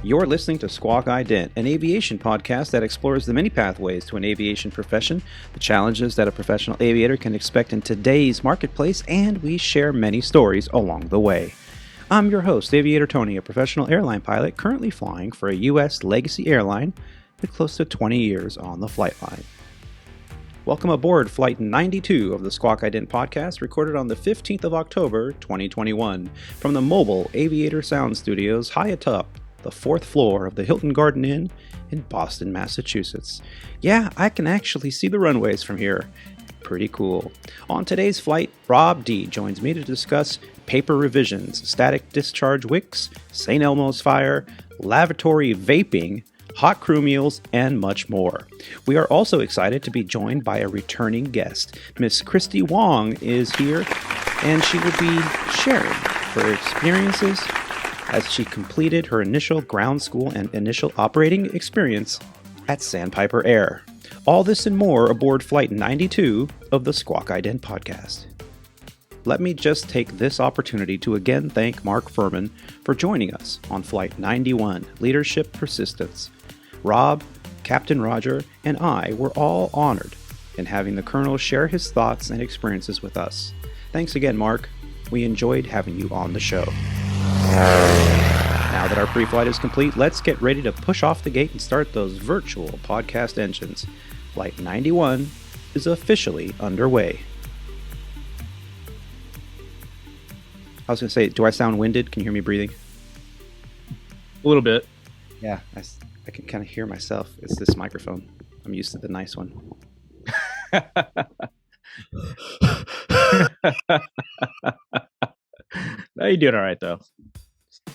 You're listening to Squawk Ident, an aviation podcast that explores the many pathways to an aviation profession, the challenges that a professional aviator can expect in today's marketplace, and we share many stories along the way. I'm your host, Aviator Tony, a professional airline pilot currently flying for a U.S. legacy airline with close to 20 years on the flight line. Welcome aboard Flight 92 of the Squawk Ident podcast, recorded on the 15th of October, 2021, from the mobile Aviator Sound Studios high atop the 4th floor of the Hilton Garden Inn in Boston, Massachusetts. Yeah, I can actually see the runways from here. Pretty cool. On today's flight, Rob D joins me to discuss paper revisions, static discharge wicks, St. Elmo's fire, lavatory vaping, hot crew meals, and much more. We are also excited to be joined by a returning guest. Miss Christy Wong is here, and she will be sharing her experiences as she completed her initial ground school and initial operating experience at Sandpiper Air. All this and more aboard Flight 92 of the Squawk Ident podcast. Let me just take this opportunity to again thank Mark Furman for joining us on Flight 91, Leadership Persistence. Rob, Captain Roger, and I were all honored in having the Colonel share his thoughts and experiences with us. Thanks again, Mark. We enjoyed having you on the show. Now that our pre-flight is complete, let's get ready to push off the gate and start those virtual podcast engines. Flight 91 is officially underway. I was going to say, do I sound winded? Can you hear me breathing? A little bit. Yeah, I can kind of hear myself. It's this microphone. I'm used to the nice one. No, you're doing all right, though.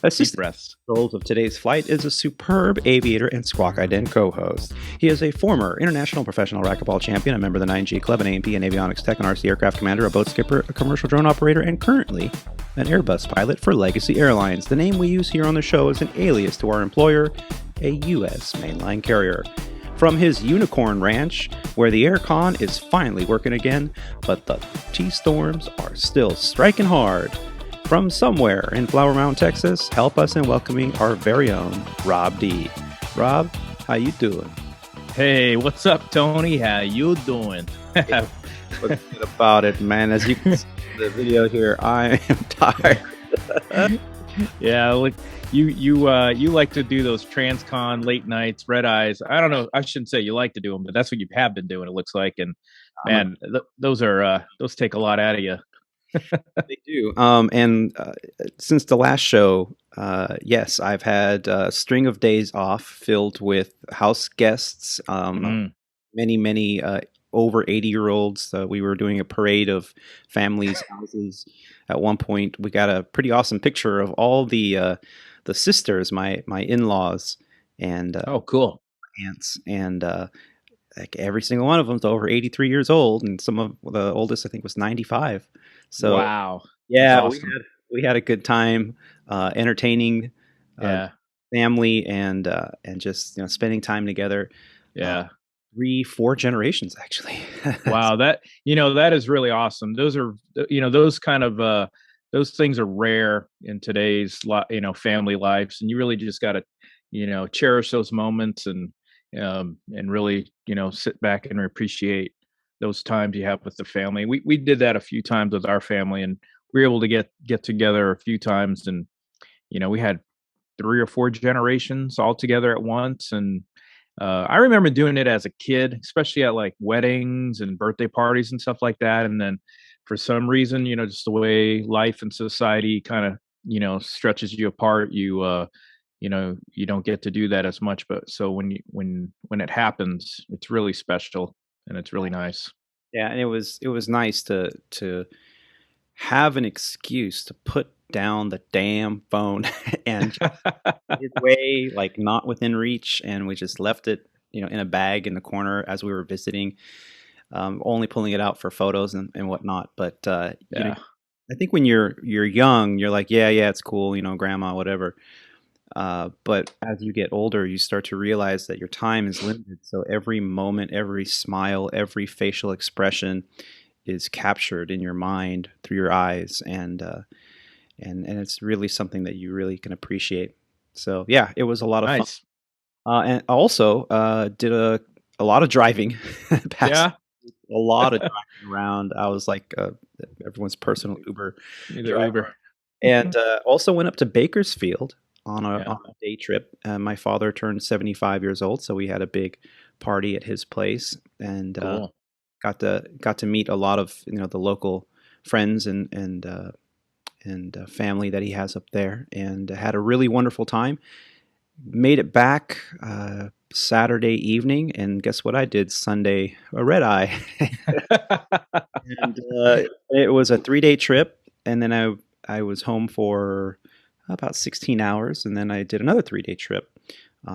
Assistant breaths. Controls of today's flight is a superb aviator and Squawk Ident co-host. He is a former international professional racquetball champion, a member of the 9G Club, an A&P and avionics tech, an RC aircraft commander, a boat skipper, a commercial drone operator, and currently an Airbus pilot for Legacy Airlines. The name we use here on the show is an alias to our employer, a U.S. mainline carrier. From his Unicorn Ranch, where the aircon is finally working again, but the T-storms are still striking hard. From somewhere in Flower Mound, Texas, help us in welcoming our very own Rob D. Rob, how you doing? Hey, what's up, Tony? How you doing? What's good about it, man? As you can see in the video here, I am tired. Yeah, look, you like to do those transcon late nights, red eyes. I don't know. I shouldn't say you like to do them, but that's what you have been doing. It looks like, and man, those take a lot out of you. They do. And since the last show, yes, I've had a string of days off filled with house guests, many over 80-year-olds. We were doing a parade of families' houses. At one point, we got a pretty awesome picture of all the sisters, my in-laws, and oh, cool, aunts, and like every single one of them is over 83 years old, and some of the oldest I think was 95. So wow, yeah, awesome. we had a good time entertaining family and just spending time together. Yeah. 3-4 generations actually. Wow, that is really awesome. Those are those kind of those things are rare in today's family lives, and you really just got to cherish those moments and really sit back and appreciate those times you have with the family. We did that a few times with our family, and we were able to get together a few times, and we had 3 or 4 generations all together at once. And I remember doing it as a kid, especially at like weddings and birthday parties and stuff like that. And then for some reason, just the way life and society kind of stretches you apart, you don't get to do that as much. But so when it happens, it's really special and it's really nice. Yeah, and it was nice to have an excuse to put down the damn phone and his way, like not within reach, and we just left it in a bag in the corner as we were visiting, only pulling it out for photos and whatnot. But I think when you're young, you're like, yeah, it's cool, grandma, whatever. But as you get older, you start to realize that your time is limited. So every moment, every smile, every facial expression is captured in your mind through your eyes, and it's really something that you really can appreciate. So yeah, it was a lot of fun. Nice. And also did a lot of driving, past Yeah. a lot of driving around. I was like everyone's personal Uber The Uber. driver, and also went up to Bakersfield Yeah. on a day trip. My father turned 75 years old, so we had a big party at his place, and Cool. got to meet a lot of the local friends and family that he has up there, and had a really wonderful time. Made it back Saturday evening, and guess what I did Sunday? A red eye. And it was a 3-day trip, and then I was home for about 16 hours, and then I did another 3-day trip,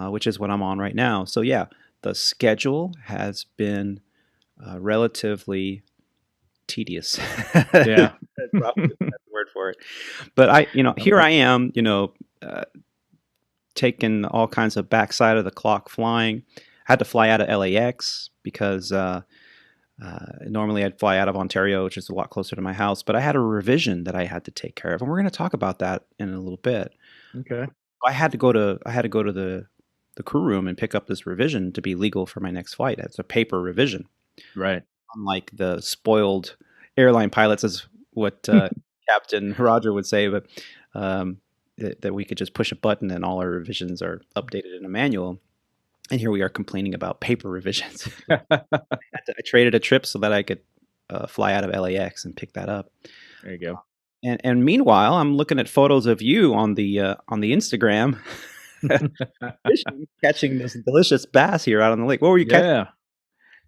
which is what I'm on right now. So yeah, the schedule has been relatively tedious. Yeah. That's probably the best word for it. But here I am, uh, taking all kinds of backside of the clock flying. Had to fly out of LAX because normally I'd fly out of Ontario, which is a lot closer to my house. But I had a revision that I had to take care of, and we're going to talk about that in a little bit. Okay. I had to go to the crew room and pick up this revision to be legal for my next flight. It's a paper revision, Right. unlike the spoiled airline pilots, is what Captain Roger would say, but that we could just push a button and all our revisions are updated in a manual. And here we are complaining about paper revisions. I traded a trip so that I could fly out of LAX and pick that up. There you go. And meanwhile, I'm looking at photos of you on the Instagram, fishing, catching this delicious bass here out on the lake. What were you catching? Yeah.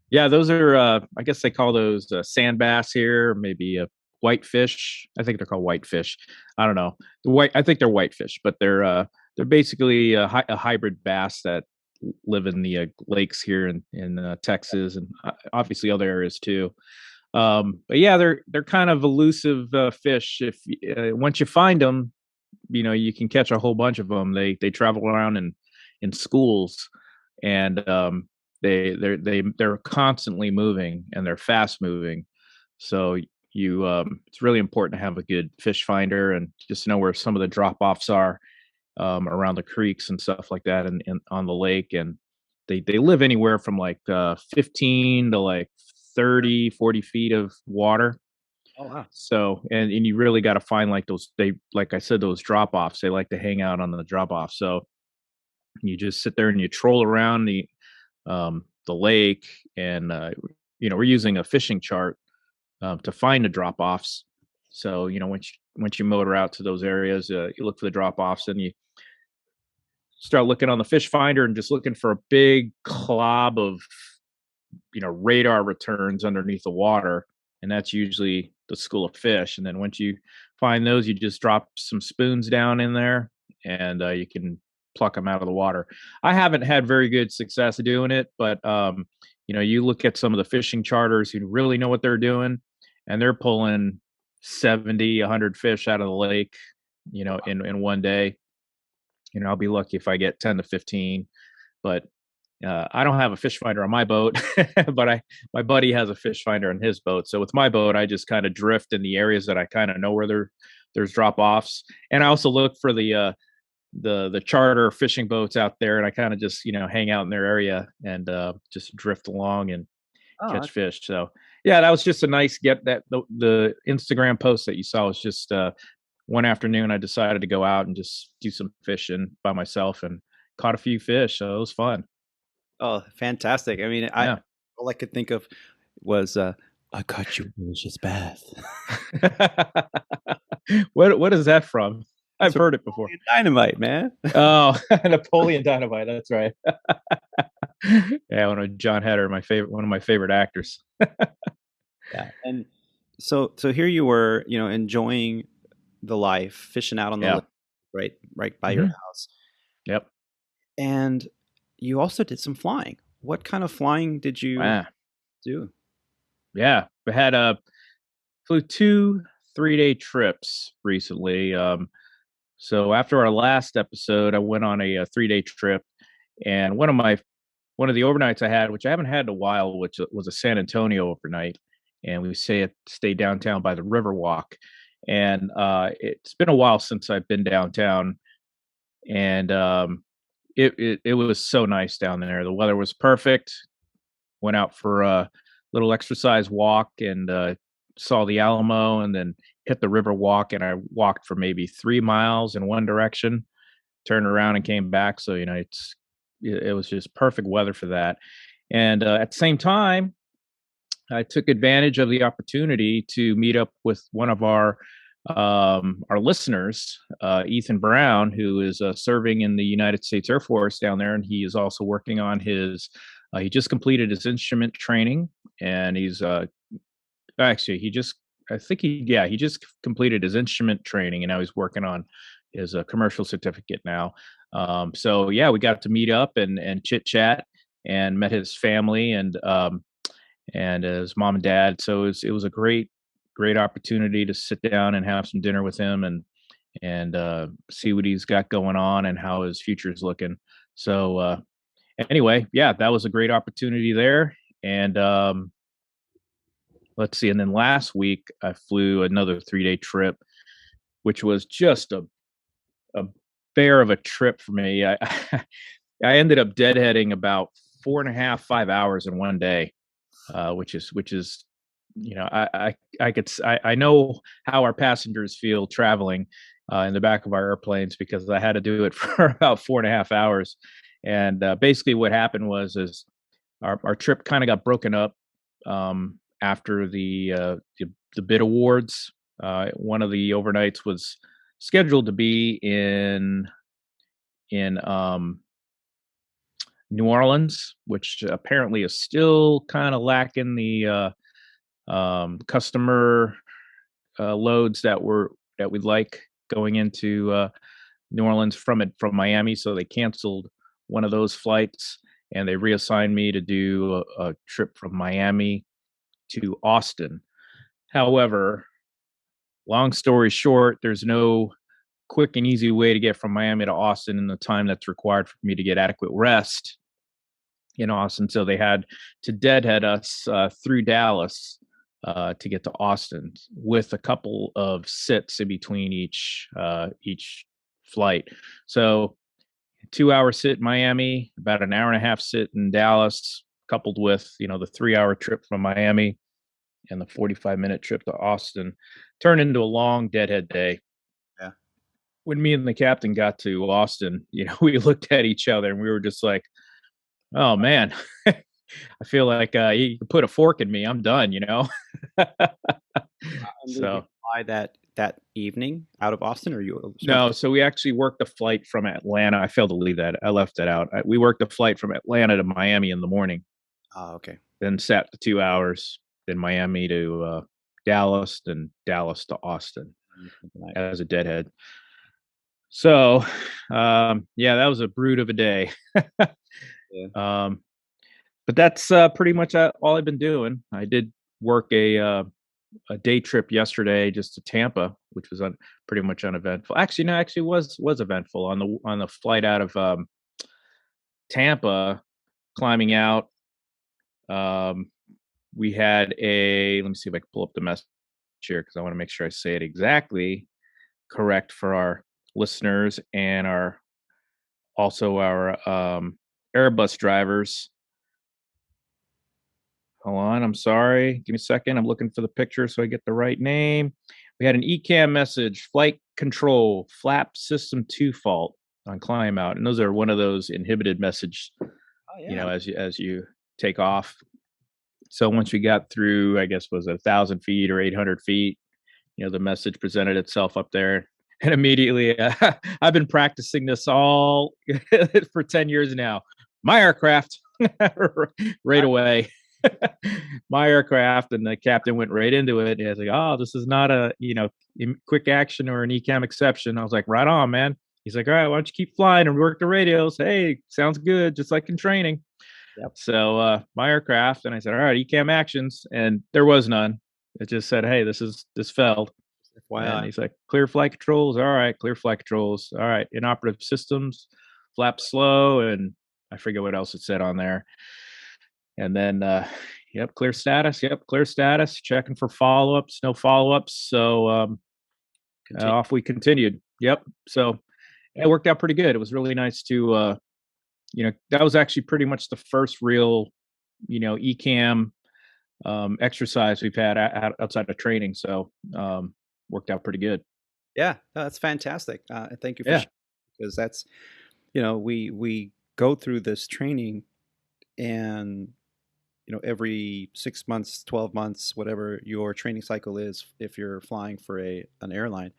Yeah, those are I guess they call those sand bass here, maybe a whitefish. I think they're called whitefish. I don't know. I think they're whitefish, but they're basically a hybrid bass that live in the lakes here in Texas and obviously other areas too. But yeah, they're kind of elusive fish. If once you find them, you can catch a whole bunch of them. They travel around in schools, and they're constantly moving and they're fast moving. So it's really important to have a good fish finder and just know where some of the drop offs are around the creeks and stuff like that, and on the lake. And they live anywhere from like 15 to like 30, 40 feet of water. Oh wow! So, and you really got to find like like I said, those drop offs. They like to hang out on the drop off. So you just sit there and you troll around the lake, and we're using a fishing chart to find the drop offs. So once you motor out to those areas, you look for the drop offs, and you start looking on the fish finder and just looking for a big clob of radar returns underneath the water, and that's usually the school of fish. And then once you find those, you just drop some spoons down in there, and you can pluck them out of the water. I haven't had very good success doing it, but you look at some of the fishing charters who really know what they're doing, and they're pulling 70, 100 fish out of the lake, in one day. I'll be lucky if I get 10 to 15, but I don't have a fish finder on my boat, but my buddy has a fish finder on his boat. So with my boat, I just kind of drift in the areas that I kind of know where there's drop offs, and I also look for the charter fishing boats out there, and I kind of just hang out in their area and just drift along and Oh, catch fish. So yeah, that was just a nice get. That the Instagram post that you saw was just one afternoon. I decided to go out and just do some fishing by myself and caught a few fish. So it was fun. oh, fantastic! I mean, Yeah. all I could think of was I caught you a delicious bath. What is that from? That's I've from heard it before. Napoleon Dynamite, man. Oh, Napoleon Dynamite. That's right. Yeah, one of my favorite actors. Yeah, and so here you were, enjoying the life, fishing out on the Yeah. lake, right by your Hmm. house, Yep. and you also did some flying. What kind of flying did you Wow. do? Yeah. We had flew 2 3-day trips recently. So after our last episode, I went on a 3-day trip, and one of the overnights I had, which I haven't had in a while, which was a San Antonio overnight, and we stayed downtown by the Riverwalk. And it's been a while since I've been downtown, and it was so nice down there. The weather was perfect. Went out for a little exercise walk and saw the Alamo, and then hit the river walk. And I walked for maybe 3 miles in one direction, turned around and came back. So it was just perfect weather for that. And at the same time, I took advantage of the opportunity to meet up with one of our listeners, Ethan Brown, who is serving in the United States Air Force down there, and he is also working on his. He just completed his instrument training, and he's actually he just I think he just completed his instrument training, and now he's working on his commercial certificate now. So yeah, we got to meet up and chit chat, and met his family and his mom and dad. So it was a great opportunity to sit down and have some dinner with him and see what he's got going on and how his future is looking. So anyway, yeah, that was a great opportunity there. And let's see. And then last week I flew another 3-day trip, which was just a bear of a trip for me. I ended up deadheading about 4.5 5 hours in one day, which is I know how our passengers feel traveling in the back of our airplanes, because I had to do it for about 4.5 hours. And basically what happened was is our trip kind of got broken up after the bid awards. One of the overnights was scheduled to be in New Orleans, which apparently is still kind of lacking the customer loads that we'd like going into New Orleans from Miami. So they canceled one of those flights, and they reassigned me to do a trip from Miami to Austin. However, long story short, there's no quick and easy way to get from Miami to Austin in the time that's required for me to get adequate rest in Austin. So they had to deadhead us through Dallas to get to Austin, with a couple of sits in between each flight. So 2 hour sit in Miami, about an hour and a half sit in Dallas, coupled with the 3 hour trip from Miami and the 45-minute trip to Austin, turned into a long deadhead day. Yeah. When me and the captain got to Austin, we looked at each other and we were just like, "Oh man, I feel like you can put a fork in me. I'm done." And did you So fly that evening out of Austin, or you spent? no, so we actually worked a flight from Atlanta. I failed to leave that. I left that out. We worked a flight from Atlanta to Miami in the morning, Oh, okay. then sat the 2 hours, then Miami to Dallas, then Dallas to Austin Nice. as a deadhead. So, yeah, that was a brute of a day. Yeah. But that's pretty much all I've been doing. I did work a day trip yesterday just to Tampa, which was pretty much uneventful. Actually, no, actually was eventful on the flight out of Tampa. Climbing out, um, we had a. Let me see if I can pull up the message here, because I want to make sure I say it exactly correct for our listeners and our Airbus drivers. Hold on, I'm sorry. Give me a second. I'm looking for the picture so I get the right name. We had an ECAM message, flight control, flap system 2 fault on climb out. And those are one of those inhibited message, Oh, yeah. as you take off. So once we got through, I guess was it 1,000 feet or 800 feet, the message presented itself up there. And immediately, I've been practicing this all for 10 years now. My aircraft, right away. My aircraft, and the captain went right into it. He was like, "Oh, this is not a quick action or an ECAM exception." I was like, "Right on, man." He's like, "All right, why don't you keep flying and work the radios?" Hey, sounds good, just like in training. Yep. So my aircraft, and I said, "All right, ECAM actions," and there was none. It just said, "Hey, this failed." And FYI. he's like, "Clear flight controls." All right, clear flight controls. All right, inoperative systems, flap slow, and I forget what else it said on there. And then, yep, clear status. Yep, clear status. Checking for follow ups. No follow ups. So Continue. off we continued. Yep. So It worked out pretty good. It was really nice to, that was actually pretty much the first real, ECAM exercise we've had outside of training. So worked out pretty good. Yeah, no, that's fantastic. Thank you for Yeah. sharing, because that's, we go through this training, and every 6 months, 12 months, whatever your training cycle is, if you're flying for an airline,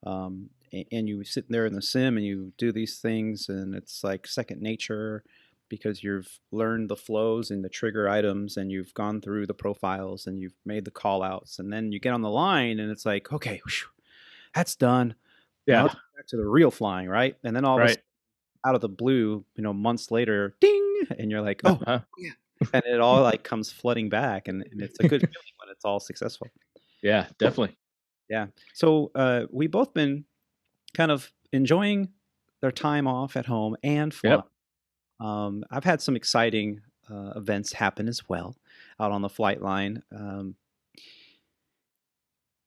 and you sit there in the sim and you do these things, and it's like second nature, because you've learned the flows and the trigger items, and you've gone through the profiles, and you've made the call outs, and then you get on the line and it's like, okay, whew, that's done. Now Yeah. let's get back to the real flying, right? And then all of a Right. sudden, out of the blue, months later, ding, and you're like, oh yeah, and it all like comes flooding back, and it's a good feeling when it's all successful. Yeah, definitely. Yeah. So we both been kind of enjoying their time off at home and flying. Yep. I've had some exciting events happen as well out on the flight line.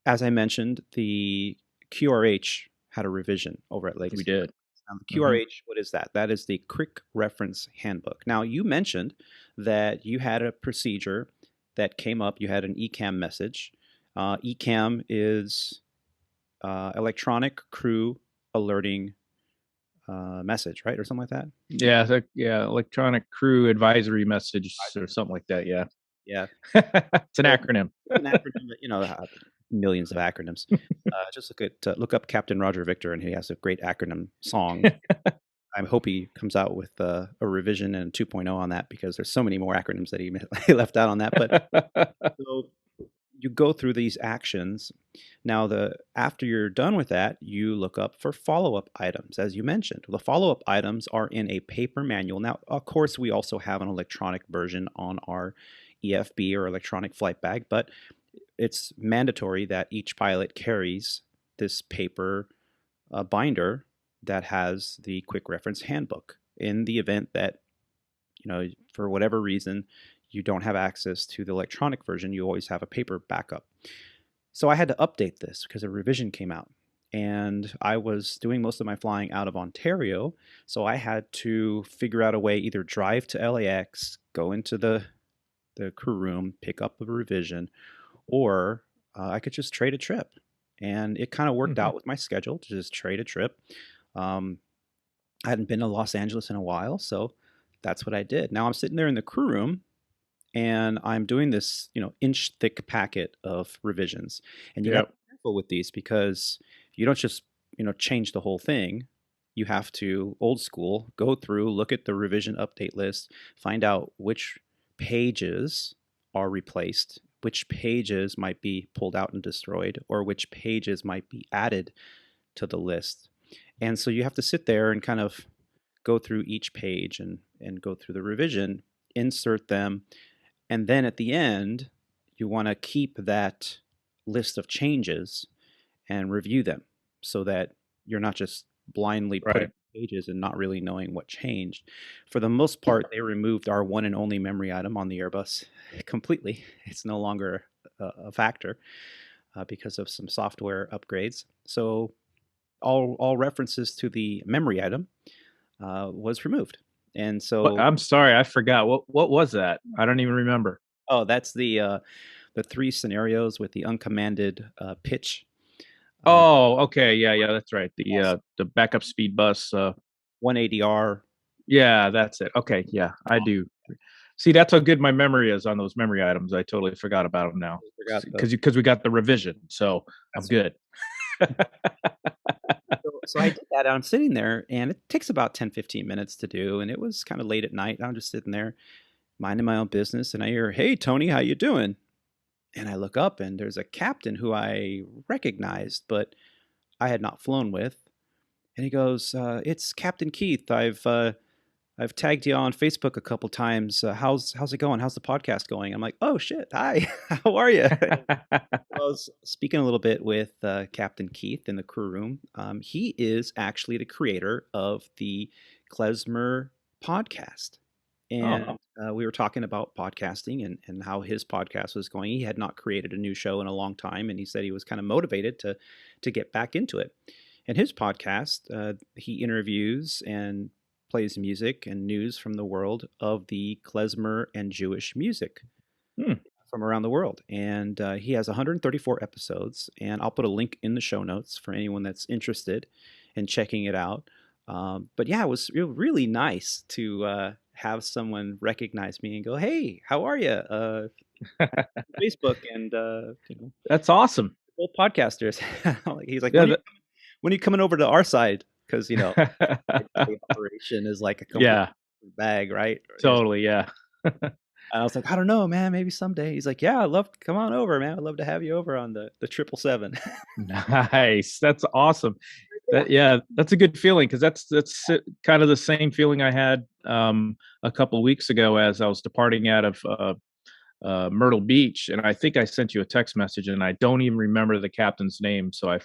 As I mentioned, the QRH had a revision over at We Legacy. did. The Hmm. QRH, what is that? That is the Quick Reference Handbook. Now, you mentioned that you had a procedure that came up. You had an ECAM message. ECAM is electronic crew alerting message, right, or something like that. Yeah. Yeah. Electronic crew advisory message or something like that. Yeah. Yeah, It's an so acronym. it's an acronym that millions of acronyms. Just look up Captain Roger Victor, and he has a great acronym song. I hope he comes out with a revision and 2.0 on that, because there's so many more acronyms that he he left out on that. But so you go through these actions. Now, the after you're done with that, you look up for follow-up items, as you mentioned. The follow-up items are in a paper manual. Now, of course, we also have an electronic version on our EFB, or electronic flight bag, but it's mandatory that each pilot carries this paper binder that has the quick reference handbook, in the event that, for whatever reason, you don't have access to the electronic version. You always have a paper backup. So I had to update this because a revision came out, and I was doing most of my flying out of Ontario. So I had to figure out a way, either drive to LAX, go into the crew room, pick up a revision, or I could just trade a trip. And it kind of worked Mhm. out with my schedule to just trade a trip. Um, I hadn't been to Los Angeles in a while, so that's what I did. Now I'm sitting there in the crew room, and I'm doing this, inch thick packet of revisions. And you got to Yep. be careful with these, because you don't just, change the whole thing. You have to, old school, go through, look at the revision update list, find out which pages are replaced, which pages might be pulled out and destroyed, or which pages might be added to the list. And so you have to sit there and kind of go through each page, and go through the revision, insert them, and then at the end, you want to keep that list of changes and review them, so that you're not just blindly putting Right. pages and not really knowing what changed. For the most part, they removed our one and only memory item on the Airbus completely. It's no longer a factor, because of some software upgrades. So all references to the memory item was removed. And so, I'm sorry, I forgot. What was that? I don't even remember. oh, that's the three scenarios with the uncommanded pitch. Uh, Oh, okay. Yeah, yeah, that's right. yes, The backup speed bus. 180R. Yeah, that's it. Okay, yeah, I do. See, that's how good my memory is on those memory items. I totally forgot about them now Forgot the. because we got the revision, so I'm That's good. so I did that. I'm sitting there, and it takes about 10-15 minutes to do. And it was kind of late at night. I'm just sitting there minding my own business, and I hear, "Hey, Tony, how you doing?" And I look up, and there's a captain who I recognized, but I had not flown with. And he goes, "It's Captain Keith. I've tagged you on Facebook a couple times. How's it going? How's the podcast going?" I'm like, "Oh shit, hi, how are you?" I was speaking a little bit with Captain Keith in the crew room. He is actually the creator of the Klezmer podcast. And Oh, we were talking about podcasting, and how his podcast was going. He had not created a new show in a long time, and he said he was kind of motivated to get back into it. in his podcast, he interviews and plays music and news from the world of the klezmer and Jewish music Hmm. from around the world. And he has 134 episodes, and I'll put a link in the show notes for anyone that's interested in checking it out. But yeah, it was really nice to have someone recognize me and go, "Hey, how are you?" Facebook and That's awesome. both podcasters. He's like, Yeah. when are you coming over to our side? Because the operation is like a complete Yeah. bag, right? Totally. Yeah. I was like, I don't know, man. Maybe someday. He's like, yeah, come on over, man. I'd love to have you over on the 777. Nice. That's awesome. That's a good feeling, because that's kind of the same feeling I had a couple of weeks ago as I was departing out of Myrtle Beach, and I think I sent you a text message, and I don't even remember the captain's name. So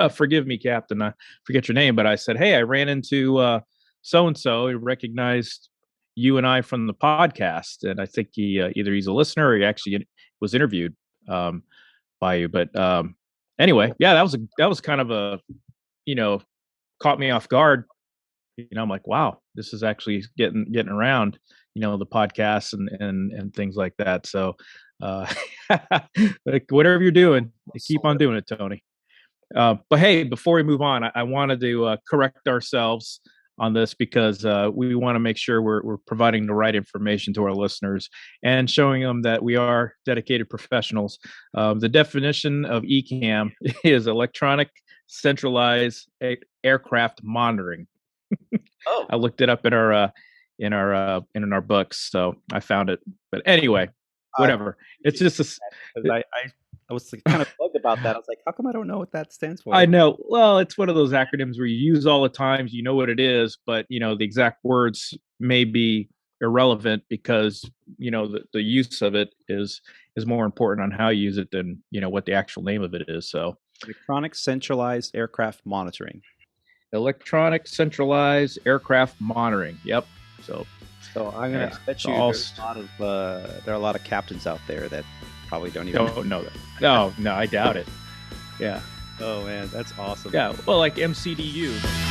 forgive me, Captain, I forget your name, but I said, hey, I ran into so and so. He recognized you and I from the podcast, and I think either he's a listener or he actually was interviewed by you. But anyway, yeah, that was kind of a caught me off guard. I'm like, wow, this is actually getting around, the podcasts and things like that. So, like, whatever you're doing, keep on doing it, Tony. But hey, before we move on, I wanted to correct ourselves on this, because we want to make sure we're providing the right information to our listeners and showing them that we are dedicated professionals. The definition of ECAM is electronic centralized aircraft monitoring. Oh, I looked it up in our books, so I found it. But anyway, whatever. It's just I was kind of bugged about that. I was like, how come I don't know what that stands for? I know. Well, it's one of those acronyms where you use all the times, you know what it is, but the exact words may be irrelevant, because the use of it is more important on how you use it than what the actual name of it is. So, Electronic centralized aircraft monitoring. electronic centralized aircraft monitoring. Yep. So I'm gonna bet you there are a lot of captains out there that probably don't even know that. No, I doubt it. Yeah. Oh man, that's awesome. Yeah. Well, like MCDU.